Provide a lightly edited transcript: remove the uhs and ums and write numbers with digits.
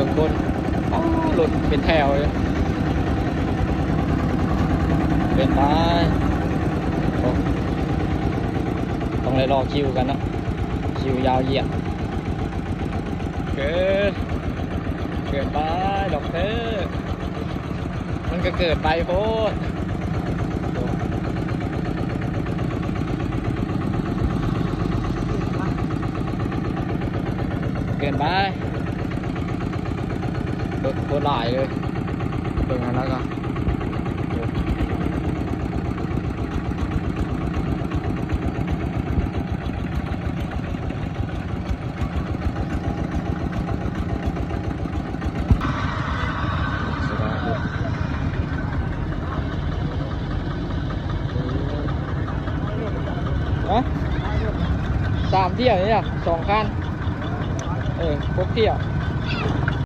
งคนรถเป็นแถวเลยเป็นไปต้องเลยรอคิวกันเนาะคิวยาวเหยียดเกินไปดอกเตอร์มันก็เกิดไปโพดเกินไปรถโคตรหลายเลยเบิ่งแล้วก็3 เที่ยวนี่อ่ะ2 คันพกเที่ยว